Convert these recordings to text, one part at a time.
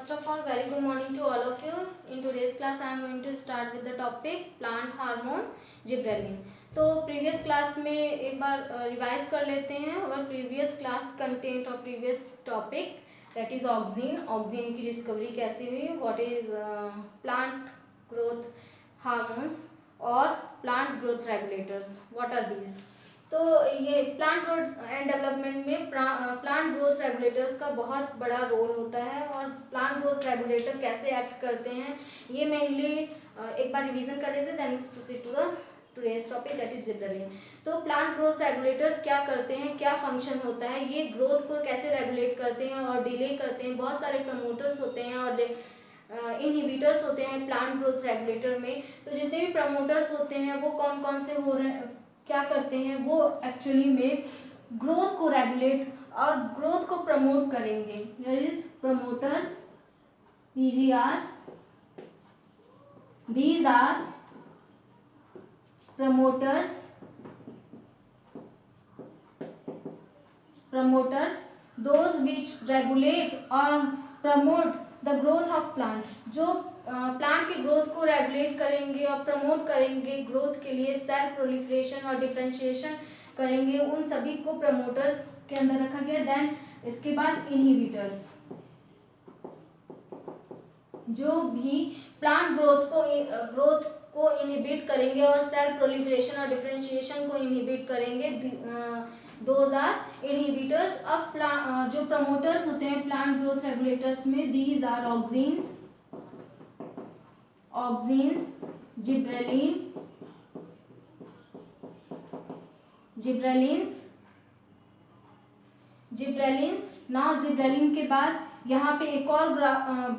First of all, very good morning to all of you. In today's class, I am going to start with the topic plant hormone gibberellin. तो previous class में एक बार revise कर लेते हैं और previous class content और previous topic that is auxin. Auxin की डिस्कवरी कैसे हुई, what is plant growth hormones और plant growth regulators, what are these. तो ये प्लांट ग्रोथ एंड डेवलपमेंट में प्लांट ग्रोथ रेगुलेटर्स का बहुत बड़ा रोल होता है और प्लांट ग्रोथ रेगुलेटर कैसे एक्ट करते हैं ये मेनली एक बार रिवीजन कर लेते हैं, then proceed to the today's topic that is gibberellin. तो प्लांट ग्रोथ रेगुलेटर्स क्या करते हैं, क्या फंक्शन होता है, ये ग्रोथ को कैसे रेगुलेट करते हैं और डिले करते हैं. बहुत सारे प्रमोटर्स होते हैं और इनहिबिटर्स होते हैं प्लांट ग्रोथ रेगुलेटर में. तो जितने भी प्रमोटर्स होते हैं वो कौन कौन से हो रहे हैं, क्या करते हैं, वो एक्चुअली में ग्रोथ को रेगुलेट और ग्रोथ को प्रमोट करेंगे. There is promoters PGRs, these are promoters those which regulate or promote the growth of plant. जो प्लांट की ग्रोथ को रेगुलेट करेंगे और प्रमोट करेंगे, ग्रोथ के लिए सेल प्रोलिफरेशन और डिफरेंशिएशन करेंगे, उन सभी को प्रमोटर्स के अंदर रखा गया. देन इसके बाद इनहिबिटर्स, जो भी प्लांट ग्रोथ को इनहिबिट करेंगे और सेल प्रोलिफरेशन और डिफरेंशिएशन को इनहिबिट करेंगे, दोज आर इनहिबिटर्स. अब जो प्रमोटर्स होते हैं प्लांट ग्रोथ रेगुलेटर्स में, these are auxins, gibberellins. Now gibberellin के बाद यहाँ पे एक और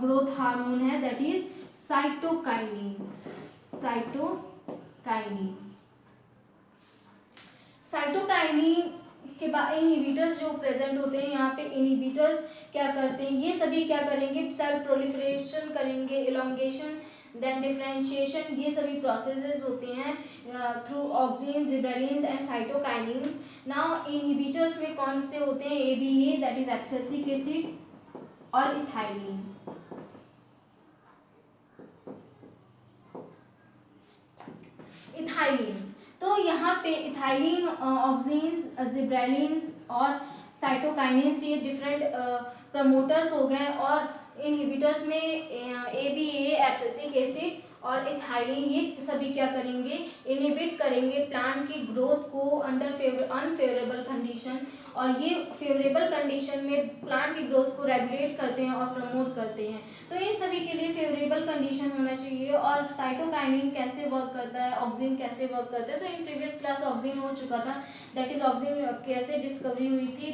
ग्रोथ हार्मोन है दैट इज साइटोकाइनिन. साइटोकाइनिन के बाद इनहिबिटर्स जो प्रेजेंट होते हैं यहाँ पे. इनहिबिटर्स क्या करते हैं, ये सभी क्या करेंगे, सेल प्रोलिफरेशन करेंगे, इलोंगेशन, देन डिफरेंशिएशन, ये सभी प्रोसेसेस होते हैं through oxygen, gibberellins and cytokinins. Now inhibitors में कौन से होते हैं, ABA that is abscisic acid और इथाइलिन. इथाइलिन्स, तो यहाँ पे इथाइलिन, ऑक्सीन्स, जिब्रेलिन्स और साइटोकाइनिन्स ये डिफरेंट प्रमोटर्स हो गए. और इनहिबिटर्स में ABA एब्सिसिक एसिड और इथाइलिन, ये सभी क्या करेंगे, इनहिबिट करेंगे प्लांट की ग्रोथ को अंडर अनफेवरेबल कंडीशन. और ये फेवरेबल कंडीशन में प्लांट की ग्रोथ को रेगुलेट करते हैं और प्रमोट करते हैं. तो इन सभी के लिए फेवरेबल कंडीशन होना चाहिए. और साइटोकाइनिन कैसे वर्क करता है, ऑक्सीन कैसे वर्क करता है, तो इन प्रीवियस क्लास ऑक्सीन हो चुका था, दैट इज ऑक्सीन कैसे डिस्कवरी हुई थी.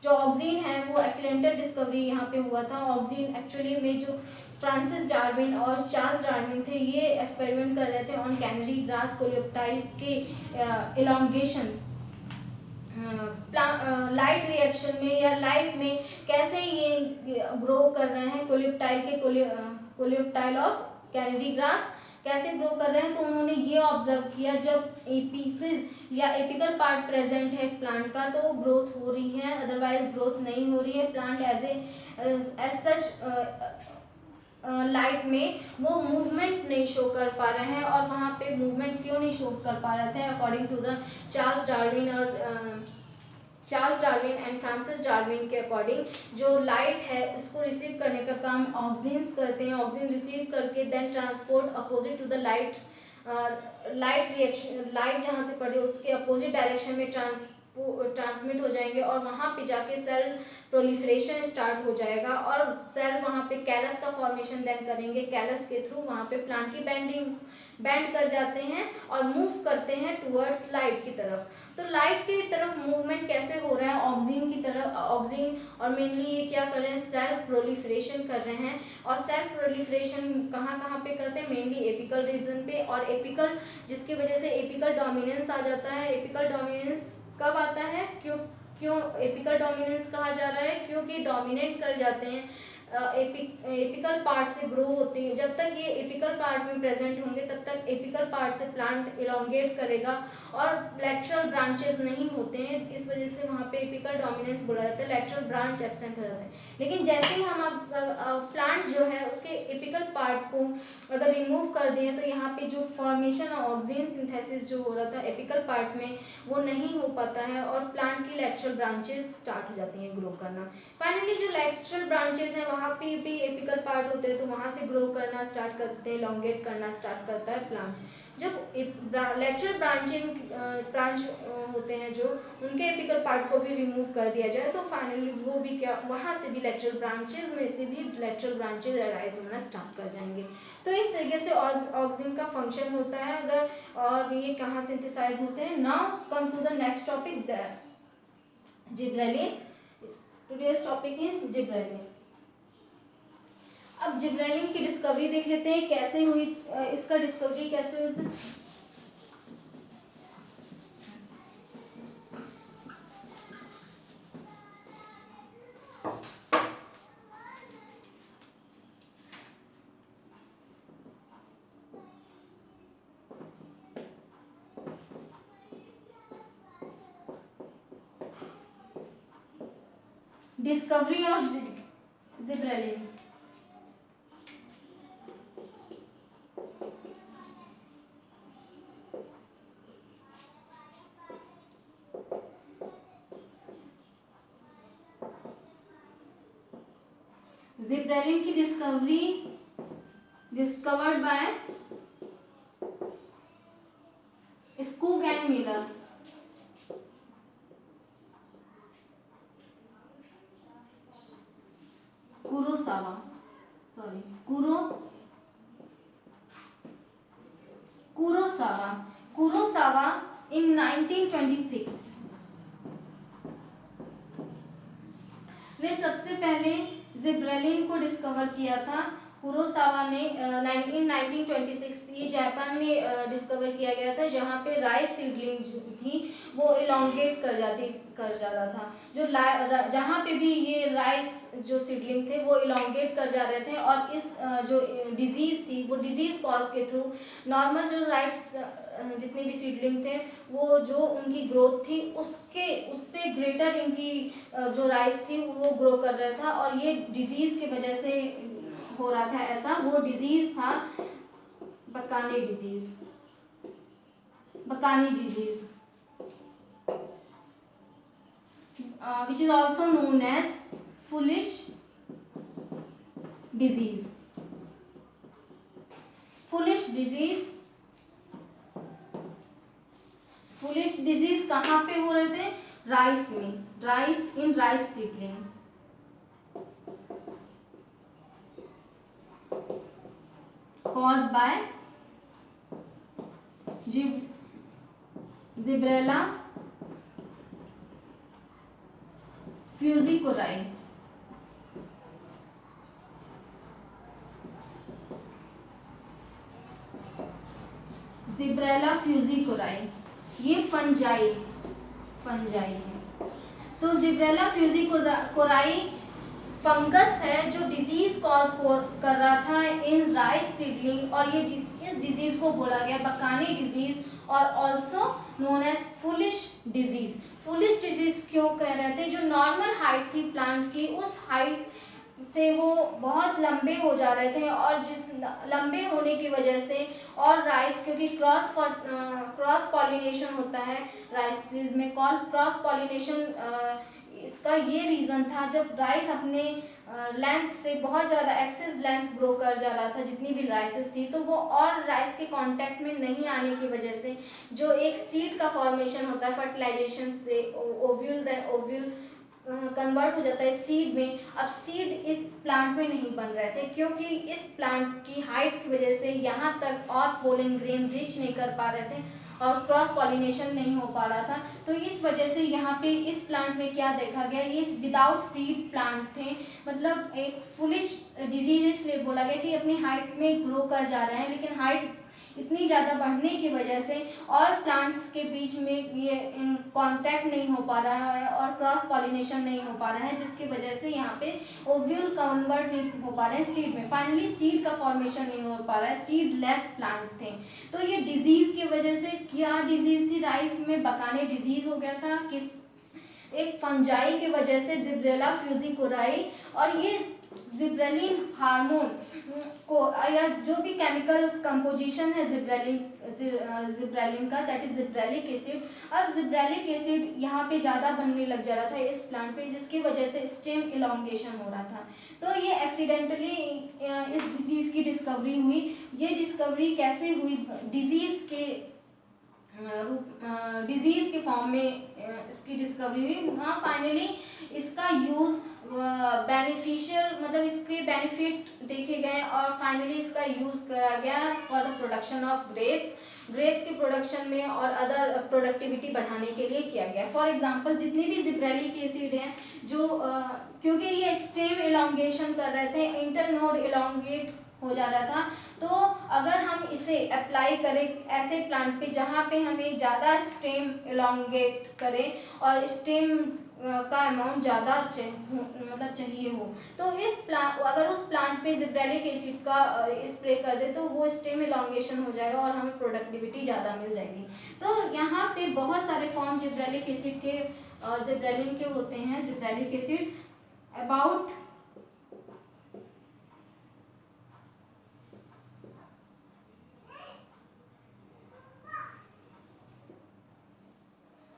जो ऑक्सीन है वो एक्सीडेंटल डिस्कवरी यहाँ पे हुआ था. ऑक्सीन एक्चुअली में जो फ्रांसिस डार्विन और चार्ल्स डार्विन थे, ये एक्सपेरिमेंट कर रहे थे ऑन कैनरी ग्रास कोलियोप्टाइल के इलोंगेशन, लाइट रिएक्शन में या लाइट में कैसे ये ग्रो कर रहे हैं, कोलियोप्टाइल ऑफ कैनरी ग्रास कैसे ग्रो कर रहे हैं. तो उन्होंने ये ऑब्जर्व किया, जब एपीसिस या एपिकल पार्ट प्रेजेंट है प्लांट का तो ग्रोथ हो रही है, अदरवाइज ग्रोथ नहीं हो रही है. प्लांट एज सच लाइट में वो मूवमेंट नहीं शो कर पा रहे हैं. और वहाँ पे मूवमेंट क्यों नहीं शो कर पा रहे थे, according to the Charles Darwin and Francis Darwin के अकॉर्डिंग, जो लाइट है इसको रिसीव करने का काम ऑक्सीन्स करते हैं. ऑक्सीन रिसीव करके then transport opposite to the light reaction, light जहाँ से पड़ रही है उसके अपोजिट डायरेक्शन में ट्रांसमिट हो जाएंगे और वहाँ पे जाके सेल प्रोलिफरेशन स्टार्ट हो जाएगा और सेल वहाँ पे कैलस का फॉर्मेशन देन करेंगे. कैलस के थ्रू वहाँ पे प्लांट की बैंड कर जाते हैं और मूव करते हैं टुवर्ड्स लाइट की तरफ. तो लाइट की तरफ मूवमेंट कैसे हो रहा है, ऑक्सीन की तरफ. ऑक्सीन और मेनली ये क्या कर रहे हैं, सेल प्रोलिफरेशन कर रहे हैं. और सेल प्रोलिफरेशन कहाँ कहाँ पे करते हैं, मेनली एपिकल रीजन पे. और एपिकल, जिसकी वजह से एपिकल डोमिनेंस आ जाता है. एपिकल डोमिनेंस कब आता है, क्यों एपिकल डोमिनेंस कहा जा रहा है, क्योंकि डोमिनेट कर जाते हैं एपिकल पार्ट से ग्रो होती है। जब तक ये एपिकल पार्ट में प्रेजेंट होंगे तब तक एपिकल पार्ट से प्लांट इलोंगेट करेगा और लेटरल ब्रांचेस नहीं होते हैं, इस वजह से वहाँ पे एपिकल डोमिनेंस बोला जाता है, लेटरल ब्रांच एब्सेंट हो जाते हैं। लेकिन जैसे ही हम प्लांट जो है उसके एपिकल पार्ट को अगर रिमूव कर दिए तो यहाँ पे जो फॉर्मेशन ऑफ ऑक्सीजन सिंथेसिस जो हो रहा था एपिकल पार्ट में वो नहीं हो पाता है और प्लांट की लेटरल ब्रांचेस स्टार्ट हो जाती हैं ग्रो करना। फाइनली जो लेटरल ब्रांचेस हैं वहाँ पे भी एपिकल पार्ट होते हैं तो वहाँ से ग्रो करना स्टार्ट करते हैं, इलोंगेट करना स्टार्ट करता है प्लांट। जब लेटरल ब्रांच होते हैं जो उनके एपिकल पार्ट को भी रिमूव कर दिया जाए तो फाइनली वो भी क्या वहाँ से भी लेटरल ब्रांचेस में से भी लेटरल ब्रांचेस अराइज होना स्टार्ट कर जाएंगे। तो इस तरीके से ऑक्सीजन का फंक्शन होता है। अगर और ये कहाँ सिंथेसाइज होते हैं। Now come to the next topic, the gibberellin. Today's topic is gibberellin. अब जिब्रेलिन की डिस्कवरी देख लेते हैं कैसे हुई, इसका डिस्कवरी कैसे हुई। Discovery of gibberellin. जिब्रेलिन की discovery discovered by Skoog and Miller. Kurosawa Kurosawa in 1926 ने सबसे पहले जिब्रेलिन को डिस्कवर किया था। कुरोसावा ने 1926 ये जापान में डिस्कवर किया गया था जहाँ पे राइस सीडलिंग थी वो इलोंगेट कर जा रहा था। जो जहाँ पे भी ये राइस जो सीडलिंग थे वो इलोंगेट कर जा रहे थे और इस जो डिजीज थी वो डिजीज कॉज के थ्रू नॉर्मल जो राइस जितने भी सीडलिंग थे वो जो उनकी ग्रोथ थी उससे ग्रेटर इनकी जो राइस थी वो ग्रो कर रहा था और ये डिजीज की वजह से हो रहा था। ऐसा वो डिजीज था Bakani disease which is also known as foolish disease। foolish disease कहाँ पे हो रहे थे। राइस में, rice seedling. caused by Gibberella fujikuroi. Gibberella fujikuroi ये फंजाई है। तो जिब्रेला फ्यूजिकोराई फंगस है जो डिजीज कॉज कर रहा था इन राइस सीडलिंग और ये इस डिजीज को बोला गया बकानी डिजीज और also known as foolish disease क्यों कह रहे थे। जो नॉर्मल हाइट थी प्लांट की उस हाइट से वो बहुत लंबे हो जा रहे थे और जिस लंबे होने की वजह से और राइस क्योंकि क्रॉस पॉलिनेशन होता है राइस में क्रॉस पॉलिनेशन इसका ये रीज़न था। जब राइस अपने लेंथ से बहुत ज़्यादा एक्सेस लेंथ ग्रो कर जा रहा था जितनी भी राइसेस थी तो वो और राइस के कांटेक्ट में नहीं आने की वजह से जो एक सीड का फॉर्मेशन होता है फर्टिलाइजेशन से ओव्यूल कन्वर्ट हो जाता है सीड में। अब सीड इस प्लांट में नहीं बन रहे थे क्योंकि इस प्लांट की हाइट की वजह से यहाँ तक और पोलन ग्रेन रीच नहीं कर पा रहे थे और क्रॉस पॉलिनेशन नहीं हो पा रहा था। तो इस वजह से यहाँ पे इस प्लांट में क्या देखा गया, ये विदाउट सीड प्लांट थे, मतलब एक फुलिश डिजीज इसलिए बोला गया कि अपनी हाइट में ग्रो कर जा रहे हैं लेकिन हाइट इतनी ज़्यादा बढ़ने की वजह से और प्लांट्स के बीच में ये कांटेक्ट नहीं हो पा रहा है और क्रॉस पॉलिनेशन नहीं हो पा रहा है, जिसकी वजह से यहाँ पे ओव्यूल कन्वर्ट नहीं हो पा रहे हैं सीड में, फाइनली सीड का फॉर्मेशन नहीं हो पा रहा है, सीडलेस प्लांट थे। तो ये डिजीज की वजह से, क्या डिजीज थी, राइस में बकाने डिजीज हो गया था, किस एक फंजाई की वजह से, जिब्रेला फ्यूजिकोराई, और ये जिब्रेलिन हार्मोन को या जो भी केमिकल कंपोजिशन है जिब्रेलिन का, दैट इज जिब्रेलिक एसिड। अब जिब्रेलिक एसिड यहाँ पे ज़्यादा बनने लग जा रहा था इस प्लांट पे, जिसकी वजह से स्टेम इलॉन्गेशन हो रहा था। तो ये एक्सीडेंटली इस डिजीज़ की डिस्कवरी हुई। ये डिस्कवरी कैसे हुई, डिजीज़ के फॉर्म में इसकी डिस्कवरी हुई। हाँ, फाइनली इसका यूज़ बेनिफिशियल, मतलब इसके बेनिफिट देखे गए और फाइनली इसका यूज़ करा गया for the production of grapes के प्रोडक्शन में और अदर प्रोडक्टिविटी बढ़ाने के लिए किया गया। फॉर एग्जांपल जितने भी जिब्रेलिक एसिड हैं जो क्योंकि ये स्टेम इलॉन्गेशन कर रहे थे, इंटरनोड इलॉन्गेट हो जा रहा था, तो अगर हम इसे अप्लाई करें ऐसे प्लांट पे जहाँ पे हमें ज़्यादा स्टेम इलॉन्गेट करें और स्टेम का अमाउंट ज़्यादा मतलब चाहिए हो, तो अगर उस प्लांट पे जिब्रेलिक एसिड का स्प्रे कर दे तो वो स्टेम इलॉन्गेशन हो जाएगा और हमें प्रोडक्टिविटी ज़्यादा मिल जाएगी। तो यहाँ पे बहुत सारे फॉर्म जिब्रेलिक एसिड के जिब्रेलिन के होते हैं। Gibberellic acid about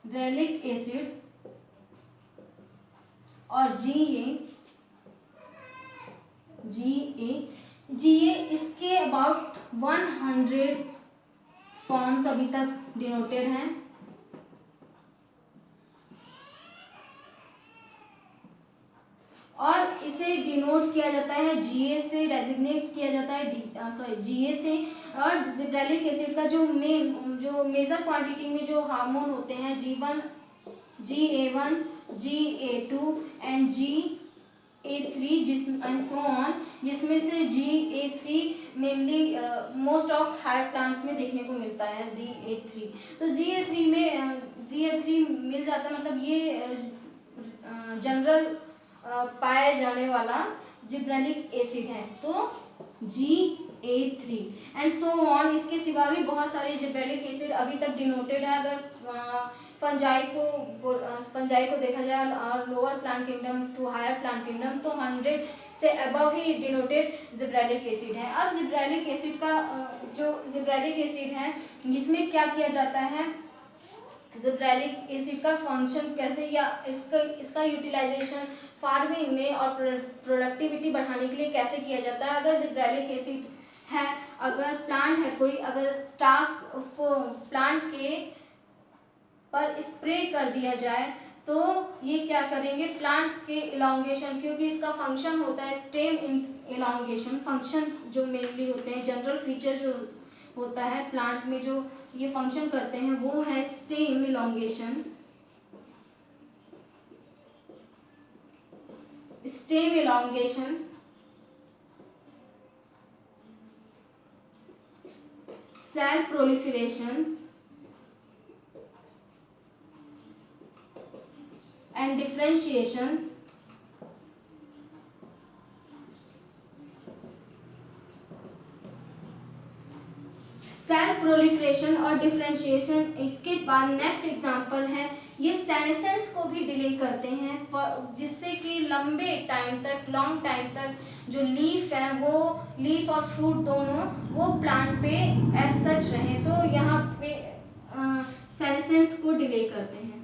gibberellic acid और GA इसके अबाउट 100 फॉर्म्स अभी तक डिनोटेड हैं। और इसे डिनोट किया जाता है GA से, डेजिग्नेट किया जाता है GA से। और जिब्रेलिक एसिड का जो मेजर क्वांटिटी में जो हार्मोन होते हैं G1, GA1, GA2 and GA3 and so on, जिसमें से GA3 mainly most of higher plants में देखने को मिलता है GA3। तो GA3 मिल जाता है, मतलब ये जनरल पाया जाने वाला जिब्रेलिक एसिड है। तो GA3 एंड सो ऑन, इसके सिवा भी बहुत सारे जिब्रेलिक एसिड अभी तक डिनोटेड है। अगर फंजाई को देखा जाए और lower plant kingdom to higher plant kingdom, तो 100 से अबव ही डिनोटेड जिब्रेलिक एसिड है। अब जिब्रेलिक एसिड का जो जिब्रेलिक एसिड है, इसमें क्या किया जाता है, जिब्रेलिक एसिड का फंक्शन कैसे या इसका यूटिलाइजेशन फार्मिंग में और प्रोडक्टिविटी बढ़ाने के लिए कैसे किया जाता है। अगर जिब्रेलिक एसिड है, अगर प्लांट है कोई, अगर स्टाक उसको प्लांट के पर स्प्रे कर दिया जाए तो ये क्या करेंगे, प्लांट के इलॉन्गेशन, क्योंकि इसका फंक्शन होता है स्टेम इलॉन्गेशन, फंक्शन जो मेनली होते हैं, जनरल फीचर जो होता है प्लांट में जो ये फंक्शन करते हैं वो है stem elongation, cell proliferation and differentiation, cell proliferation और डिफरेंशिएशन। इसके बाद नेक्स्ट एग्जांपल है, ये सेनेसेंस को भी डिले करते हैं, जिससे कि लॉन्ग टाइम तक जो लीफ है, वो लीफ और फ्रूट दोनों वो प्लांट पे एज सच रहे, तो यहाँ पे सेनेसेंस को डिले करते हैं।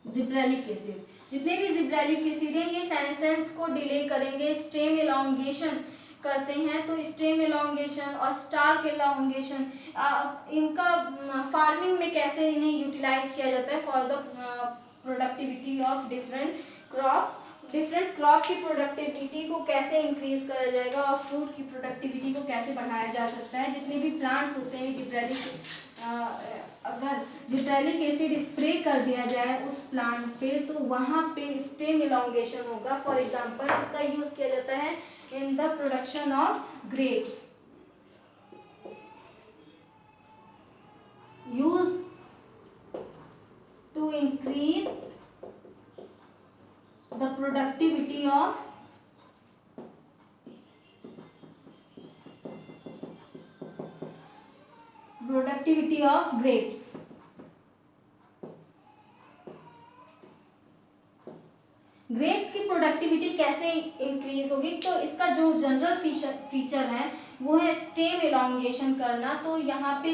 जिब्रेलिक एसिड, जितने भी जिब्रेलिक एसिड हैं ये सेनेसेंस को डिले करेंगे, स्टेम इलॉन्गेशन करते हैं। तो स्टेम इलॉन्गेशन और स्टार्क इलॉन्गेशन, इनका फार्मिंग में कैसे इन्हें यूटिलाइज किया जाता है for the productivity of different crop की प्रोडक्टिविटी को कैसे इंक्रीज करा जाएगा और फ्रूट की प्रोडक्टिविटी को कैसे बढ़ाया जा सकता है। जितने भी प्लांट्स होते हैं जिब्रेलिक अगर जिब्रेलिक एसिड स्प्रे कर दिया जाए उस प्लांट पे तो वहाँ पे स्टेम इलॉन्गेशन होगा। फॉर एग्जांपल इसका यूज किया जाता है in the production of grapes. Use to increase the productivity of grapes। Grapes की प्रोडक्टिविटी कैसे इंक्रीज होगी? तो इसका जो जनरल फीचर है वो है स्टेम इलॉन्गेशन करना। तो यहाँ पे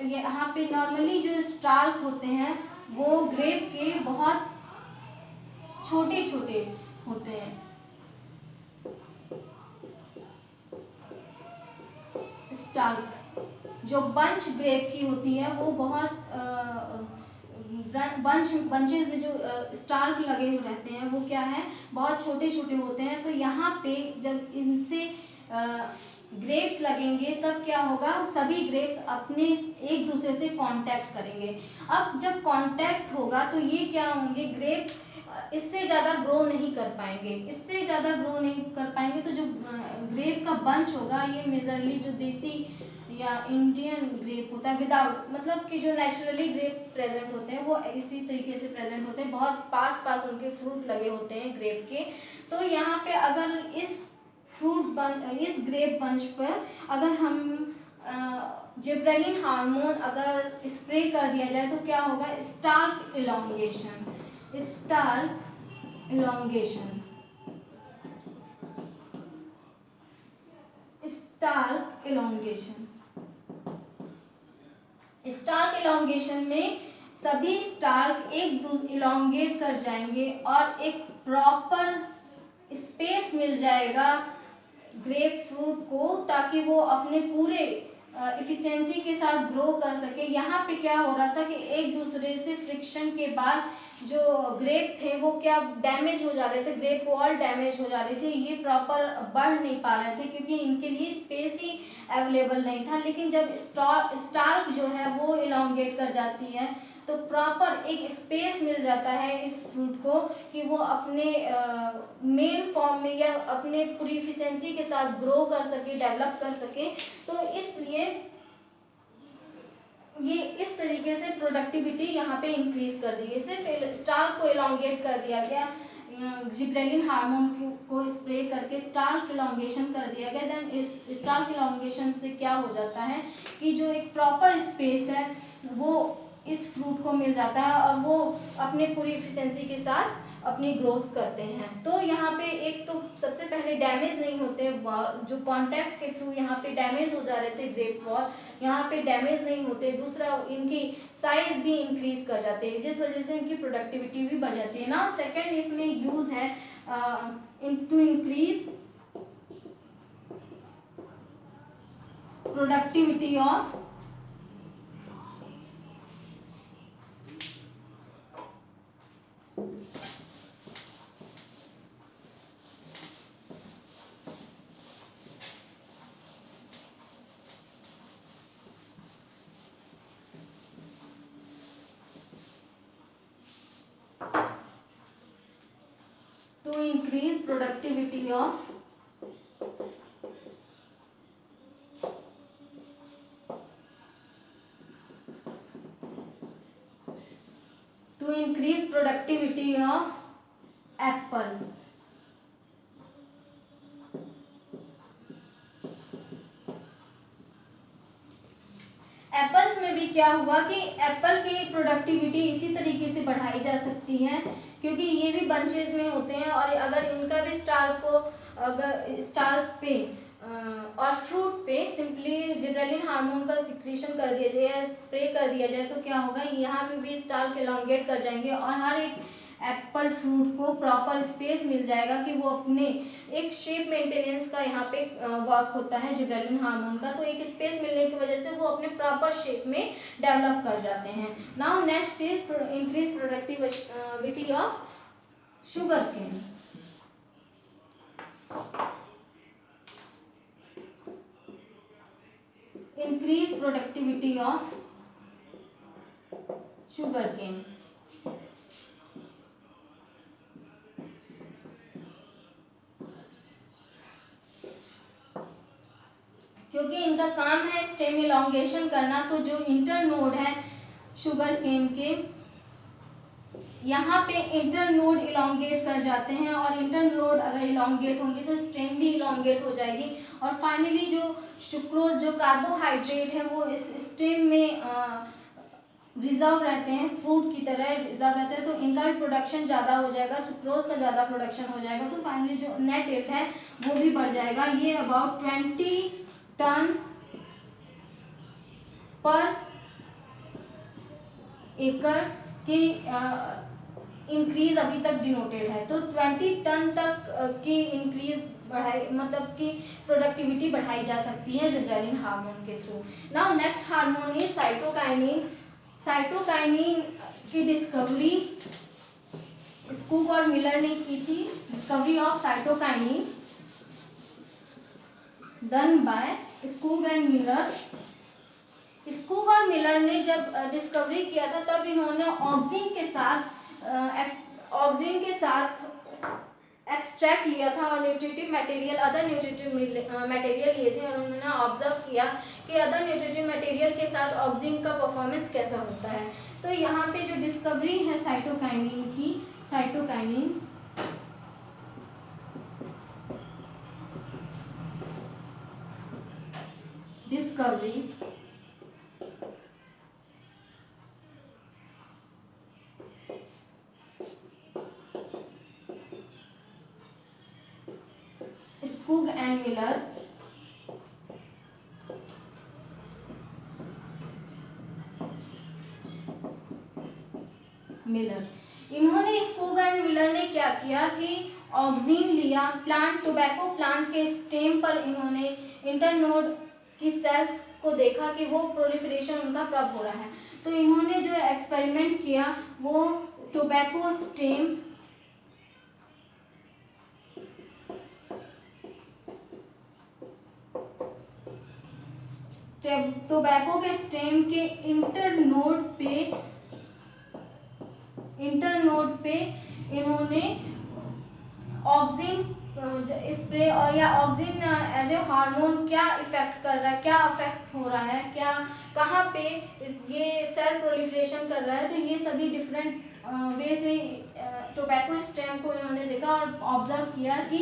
यहाँ पे नॉर्मली जो स्टार्क होते हैं वो ग्रेप के बहुत छोटे छोटे होते हैं। स्टार्क जो बंच ग्रेप की होती है वो बहुत बंचेस में जो स्टार्क लगे हुए रहते हैं वो क्या है, बहुत छोटे छोटे होते हैं। तो यहाँ पे जब इनसे ग्रेप्स लगेंगे तब क्या होगा, सभी ग्रेप्स अपने एक दूसरे से कांटेक्ट करेंगे। अब जब कांटेक्ट होगा तो ये क्या होंगे, ग्रेप इससे ज़्यादा ग्रो नहीं कर पाएंगे। इससे ज़्यादा ग्रो नहीं कर पाएंगे तो जो ग्रेप का बंच होगा ये मेजरली जो देसी या इंडियन ग्रेप होता है, विदाउट मतलब कि जो नेचुरली ग्रेप प्रेजेंट होते हैं वो इसी तरीके से प्रेजेंट होते हैं, बहुत पास पास उनके फ्रूट लगे होते हैं ग्रेप के। तो यहाँ पे अगर इस ग्रेप बंच पर अगर हम जिब्रेलिन हार्मोन अगर स्प्रे कर दिया जाए तो क्या होगा, स्टार्क इलॉन्गेशन स्टार्क इलॉन्गेशन में सभी स्टार्क एक इलॉन्गेट कर जाएंगे और एक प्रॉपर स्पेस मिल जाएगा ग्रेप फ्रूट को, ताकि वो अपने पूरे इफिशिएंसी के साथ ग्रो कर सके। यहाँ पे क्या हो रहा था कि एक दूसरे से फ्रिक्शन के बाद जो ग्रेप थे वो क्या डैमेज हो जा रहे थे, ग्रेप वॉल डैमेज हो जा रही थी, ये प्रॉपर बढ़ नहीं पा रहे थे क्योंकि इनके लिए स्पेस ही अवेलेबल नहीं था। लेकिन जब स्टार्क जो है वो इलॉन्गेट कर जाती है तो प्रॉपर एक स्पेस मिल जाता है इस फ्रूट को कि वो अपने मेन फॉर्म में या अपने पूरी इफिशिएंसी के साथ ग्रो कर सके, डेवलप कर सके। तो इसलिए ये इस तरीके से प्रोडक्टिविटी यहाँ पे इंक्रीज कर दी है। सिर्फ स्टार्क को इलॉन्गेट कर दिया गया, जिब्रेलिन हार्मोन को स्प्रे करके स्टार्क इलॉन्गेशन कर दिया गया। देन इस स्टार्क इलॉन्गेशन से क्या हो जाता है कि जो एक प्रॉपर स्पेस है वो इस फ्रूट को मिल जाता है और वो अपने पूरी इफिशिएंसी के साथ अपनी ग्रोथ करते हैं। तो यहाँ पे एक तो सबसे पहले डैमेज नहीं होते, जो कांटेक्ट के थ्रू यहाँ पे डैमेज हो जा रहे थे ग्रेप वॉल, यहाँ पे डैमेज नहीं होते। दूसरा इनकी साइज भी इंक्रीज कर जाते हैं जिस वजह से इनकी प्रोडक्टिविटी भी बढ़ जाती है ना। सेकंड इसमें यूज है to increase productivity of productivity of apple. Apples में भी क्या हुआ कि एप्पल की प्रोडक्टिविटी इसी तरीके से बढ़ाई जा सकती है क्योंकि ये भी बंचेस में होते हैं और अगर इनका भी स्टार्क पे और फ्रूट पे सिंपली जिब्रेलिन हार्मोन का सिक्रीशन कर दिया जाए, स्प्रे कर दिया जाए तो क्या होगा, यहाँ पे भी स्टार्क एलोंगेट कर जाएंगे और हर एक एप्पल फ्रूट को प्रॉपर स्पेस मिल जाएगा कि वो अपने एक शेप मेंटेनेंस का यहाँ पे वर्क होता है जिब्रेलिन हार्मोन का। तो एक स्पेस मिलने की वजह से वो अपने प्रॉपर शेप में डेवलप कर जाते हैं। Now next is increase productivity of sugarcane. Increase productivity of sugarcane. क्योंकि इनका काम है स्टेम इलॉन्गेशन करना, तो जो इंटरनोड है शुगर केन के, यहाँ पे इंटरनोड इलॉन्गेट कर जाते हैं, और इंटरनोड अगर इलॉन्गेट होंगे तो स्टेम भी इलॉन्गेट हो जाएगी, और फाइनली जो सुक्रोज जो कार्बोहाइड्रेट है वो इस स्टेम में रिजर्व रहते हैं, फ्रूट की तरह रिजर्व रहते हैं, तो इनका भी प्रोडक्शन ज़्यादा हो जाएगा, सुक्रोज का ज़्यादा प्रोडक्शन हो जाएगा, तो फाइनली जो नेट रेट है वो भी बढ़ जाएगा। ये अबाउट 20 टन पर एकड़ की इंक्रीज अभी तक डिनोटेड है, तो 20 टन तक की इंक्रीज बढ़ाई, मतलब कि प्रोडक्टिविटी बढ़ाई जा सकती है जिबरेलिन हार्मोन के through. Now next hormone is cytokinin. Cytokinin की डिस्कवरी स्कूग और मिलर ने की थी। Discovery of cytokinin done by Skoog and Miller. Skoog और मिलर ने जब डिस्कवरी किया था तब इन्होंने ऑक्सीन के साथ एक्सट्रैक्ट लिया था और nutritive material, other nutritive material लिए थे, और उन्होंने ऑब्जर्व किया कि अदर न्यूट्रिटिव मटेरियल के साथ ऑक्सीन का परफॉर्मेंस कैसा होता है। तो यहाँ पे जो डिस्कवरी है साइटोकाइनिन की, cytokinin discovery Skoog and Miller इन्होंने स्कूग एंड मिलर ने क्या किया कि ऑक्सीन लिया, प्लांट टोबैको प्लांट के स्टेम पर इन्होंने इंटरनोड की सेल्स को देखा कि वो प्रोलिफरेशन उनका कब हो रहा है। तो इन्होंने जो एक्सपेरिमेंट किया वो टोबैको स्टेम टोबैको के स्टेम के इंटरनोड पे इन्होंने ऑक्सीन स्प्रे और या ऑक्सीन एज ए हार्मोन क्या इफेक्ट कर रहा है, क्या अफेक्ट हो रहा है, क्या कहाँ पे ये सेल प्रोलिफरेशन कर रहा है, तो ये सभी डिफरेंट वे से टोबैको स्टेम को इन्होंने देखा और ऑब्जर्व किया कि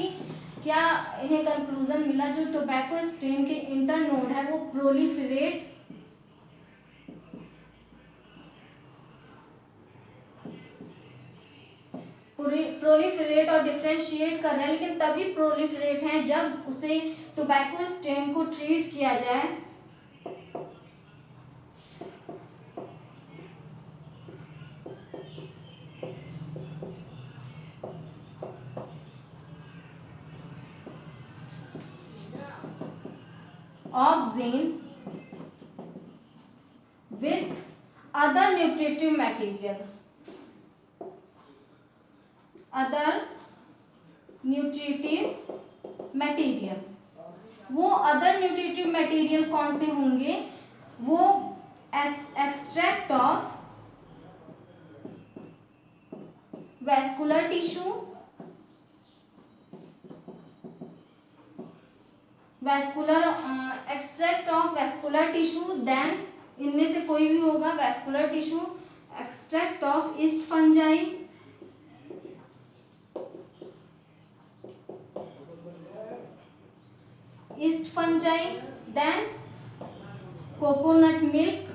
क्या इन्हें कंक्लूजन मिला जो टोबैको स्टेम के इंटरनोड है वो प्रोलिफरेट और डिफ्रेंशिएट कर रहे हैं, लेकिन तभी प्रोलिफरेट हैं जब उसे टोबैको स्टेम को ट्रीट किया जाए auxin with other nutritive material. वो अदर न्यूट्रिटिव मटेरियल कौन से होंगे? वो extract of vascular tissue, extract of vascular tissue, then इनमें से कोई भी होगा vascular tissue, extract of yeast fungi, then coconut milk,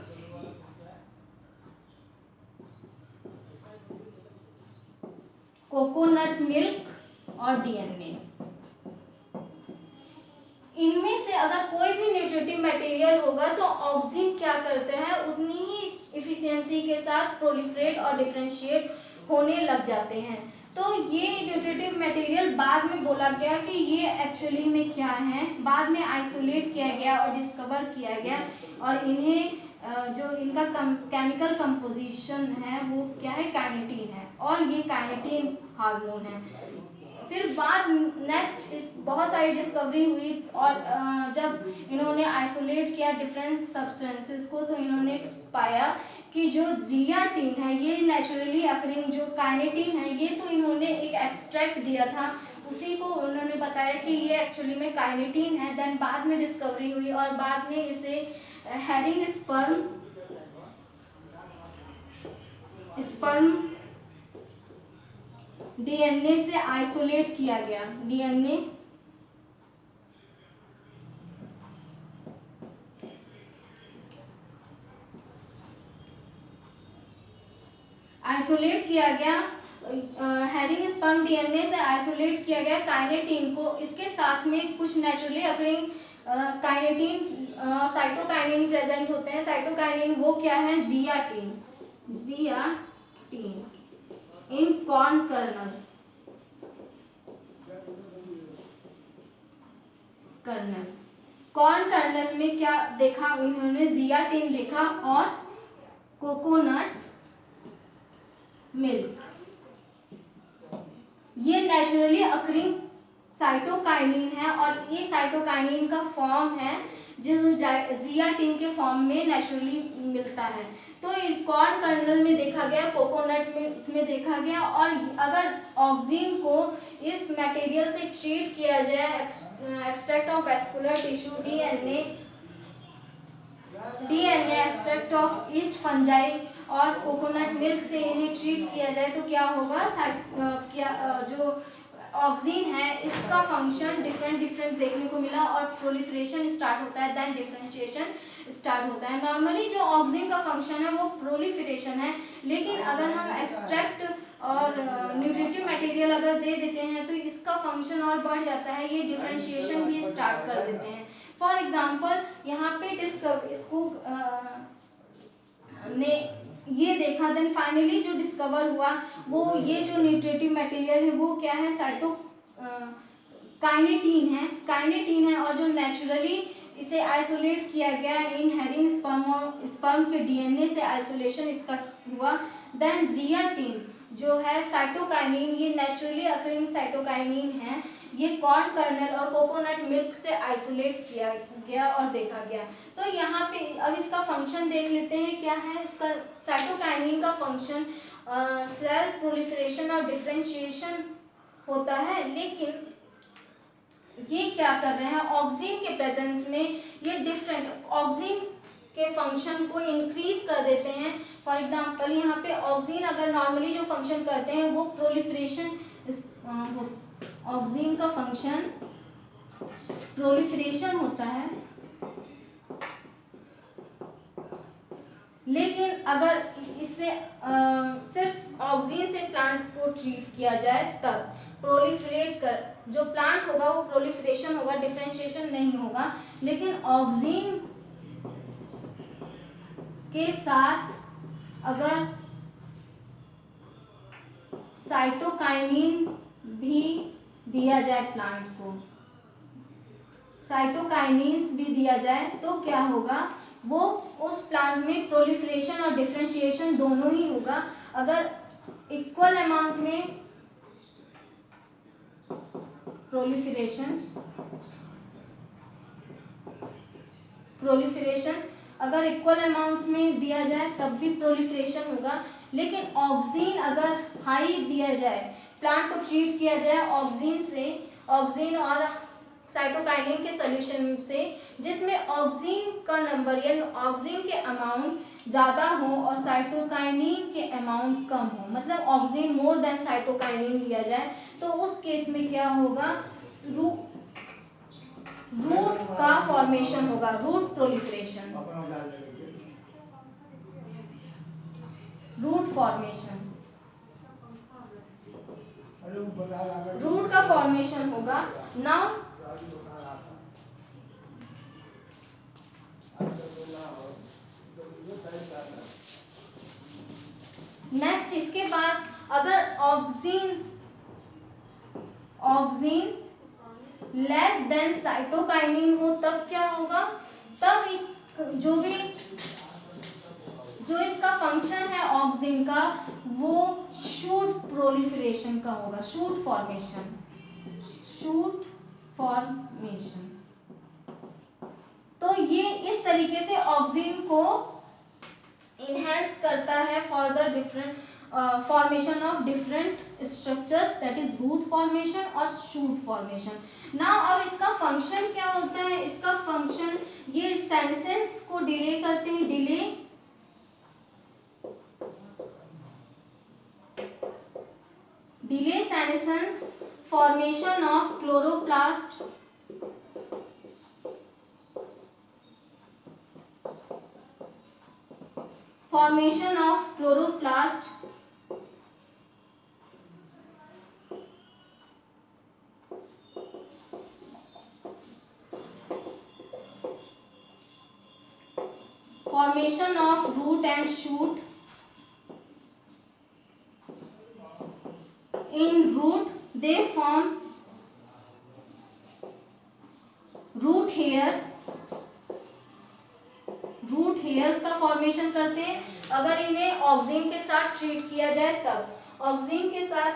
और डीएनए। इनमें से अगर कोई भी न्यूट्रिटिव मटेरियल होगा तो ऑक्सीन क्या करते हैं उतनी ही इफिशियंसी के साथ प्रोलिफरेट और डिफरेंशिएट होने लग जाते हैं। तो ये न्यूट्रिटिव मटेरियल बाद में बोला गया कि ये एक्चुअली में क्या है, बाद में आइसोलेट किया गया और डिस्कवर किया गया, और इन्हें जो इनका केमिकल कंपोजिशन है वो क्या है, काइनेटीन है, और ये काइनेटीन हार्मोन है। फिर बाद नेक्स्ट इस बहुत सारी डिस्कवरी हुई और जब इन्होंने आइसोलेट किया डिफरेंट सब्सटेंसेस को तो इन्होंने पाया कि जो जियाटीन है ये नेचुरली अकरिंग जो काइनेटीन है ये तो इन्होंने एक एक्सट्रैक्ट दिया था, उसी को उन्होंने बताया कि ये एक्चुअली में काइनेटीन है। देन बाद में डिस्कवरी हुई और बाद में इसे हैरिंग स्पर्म डीएनए से आइसोलेट किया गया। डीएनए आइसोलेट किया गया, हैरिंग स्पर्म डीएनए से आइसोलेट किया गया काइनेटीन को। इसके साथ में कुछ naturally occurring kinetin cytokinin present होते हैं। साइटोकाइनिन वो क्या है? Zeatin. Zeatin in corn kernel corn kernel में क्या देखा इन्होंने? जियाटीन देखा और कोकोनट मिल्क। ये नेचुरली अकरिंग साइटोकाइनिन है और ये साइटोकाइनिन का फॉर्म है जो जियाटीन के फॉर्म में नेचुरली मिलता है। तो कॉर्न कर्नल में देखा गया, कोकोनट में देखा गया। और अगर ऑक्सीन को इस मटेरियल से ट्रीट किया जाए, extract of vascular tissue DNA extract of yeast fungi और कोकोनट मिल्क से इन्हें ट्रीट किया जाए तो क्या होगा? जो ऑक्सीन है इसका फंक्शन डिफरेंट देखने को मिला और प्रोलिफरेशन स्टार्ट होता है, देन डिफरेंशिएशन स्टार्ट होता है। नॉर्मली जो ऑक्सीन का फंक्शन है वो प्रोलिफरेशन है, लेकिन अगर हम एक्सट्रैक्ट और न्यूट्रिटिव मटेरियल अगर दे देते हैं तो इसका फंक्शन और बढ़ जाता है, ये डिफरेंशिएशन भी स्टार्ट कर देते हैं। फॉर एग्जाम्पल यहाँ पे इसको ने ये देखा, देन फाइनली जो डिस्कवर हुआ वो ये जो न्यूट्रिटिव मटेरियल है वो क्या है? काइनेटीन है और जो नेचुरली इसे आइसोलेट किया गया इन हैरिंग स्पर्म के डीएनए से आइसोलेशन इसका हुआ। देन जियाटीन जो है साइटोकाइनिन, ये नेचुरली अकरिंग साइटोकाइनिन है, ये कॉर्न कर्नल और कोकोनट मिल्क से आइसोलेट किया गया और देखा गया। तो यहाँ पे अब इसका फंक्शन देख लेते हैं क्या है इसका। साइटोकाइनिन का फंक्शन सेल प्रोलिफरेशन और डिफरेंशिएशन होता है, लेकिन ये क्या कर रहे हैं? ऑक्सीन के प्रेजेंस में ये डिफरेंट ऑक्सीन के फंक्शन को इंक्रीज कर देते हैं। फॉर एग्जांपल यहाँ पे ऑक्सीन अगर नॉर्मली जो फंक्शन करते हैं वो प्रोलिफरेशन, ऑक्सीन का फंक्शन प्रोलिफरेशन होता है, लेकिन अगर इससे सिर्फ ऑक्सीन से प्लांट को ट्रीट किया जाए तब प्रोलिफरेट कर जो प्लांट होगा वो प्रोलिफरेशन होगा, डिफरेंशिएशन नहीं होगा। लेकिन ऑक्सीन के साथ अगर साइटोकाइनिन भी दिया जाए, प्लांट को साइटोकाइनिन्स भी दिया जाए तो क्या होगा? वो उस प्लांट में प्रोलिफरेशन और डिफरेंशिएशन दोनों ही होगा। अगर इक्वल अमाउंट में प्रोलिफरेशन अगर इक्वल अमाउंट में दिया जाए तब भी प्रोलिफरेशन होगा। लेकिन ऑक्सीन अगर हाई दिया जाए, प्लांट को ट्रीट किया जाए ऑक्सीन और साइटोकाइनिन के सॉल्यूशन से, जिसमें ऑक्सीन का नंबर यानी ऑक्सीन के अमाउंट ज़्यादा हो और साइटोकाइनिन के अमाउंट कम हो, मतलब ऑक्सीन मोर देन साइटोकाइनिन लिया जाए तो उस केस में क्या होगा? रूट का फॉर्मेशन होगा, रूट प्रोलिफरेशन, रूट का फॉर्मेशन होगा। नाउ नेक्स्ट इसके बाद अगर ऑक्सीन लेस देन साइटोकाइनिन हो तब क्या होगा? तब इस जो इसका फंक्शन है ऑक्सीन का वो शूट प्रोलिफरेशन का होगा, शूट फॉर्मेशन। Shoot formation. तो ये इस तरीके से ऑक्सिन को इनहेंस करता है for the different formation of different structures, that is root formation और शूट फॉर्मेशन। नाउ अब इसका फंक्शन क्या होता है? इसका फंक्शन ये सेनेसेंस को डिले करते हैं, delay senescence formation of chloroplast, formation of chloroplast, formation of root and shoot. In root they form root hair, root hairs का फॉर्मेशन करते हैं। अगर इन्हें ऑक्सिन के साथ ट्रीट किया जाए तब, ऑक्सिन के साथ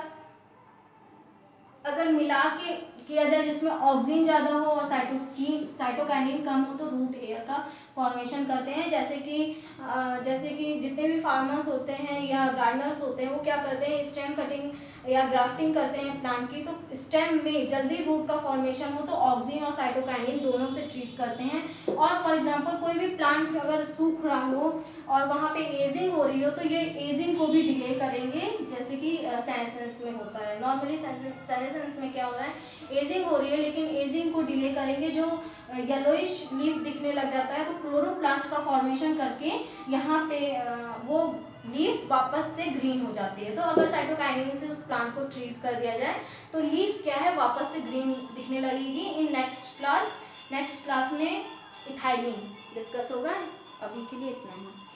अगर मिला के किया जाए जिसमें ऑक्सिन ज़्यादा हो और साइटोकाइनिन कम हो तो रूट हेयर का फॉर्मेशन करते हैं। जैसे कि जितने भी फार्मर्स होते हैं या गार्डनर्स होते हैं वो क्या करते हैं, स्टेम कटिंग या ग्राफ्टिंग करते हैं प्लांट की, तो स्टेम में जल्दी रूट का फॉर्मेशन हो तो ऑक्सिन और साइटोकाइनिन दोनों से ट्रीट करते हैं। और फॉर एग्जांपल कोई भी प्लांट अगर सूख रहा हो और वहाँ पे एजिंग हो रही हो तो ये एजिंग को भी डिले करेंगे, जैसे कि सेनेसेंस में होता है। नॉर्मली सेनेसेंस में क्या हो रहा है, एजिंग हो रही है लेकिन एजिंग को डिले करेंगे, जो येलोइश लीफ दिखने लग जाता है तो क्लोरोप्लास्ट का फॉर्मेशन करके यहाँ पे वो लीफ वापस से ग्रीन हो जाती है। तो अगर साइटोकाइनिन से उस प्लांट को ट्रीट कर दिया जाए तो लीफ क्या है, वापस से ग्रीन दिखने लगेगी। इन नेक्स्ट क्लास में इथाइलिन डिस्कस होगा। अभी के लिए इतना ही।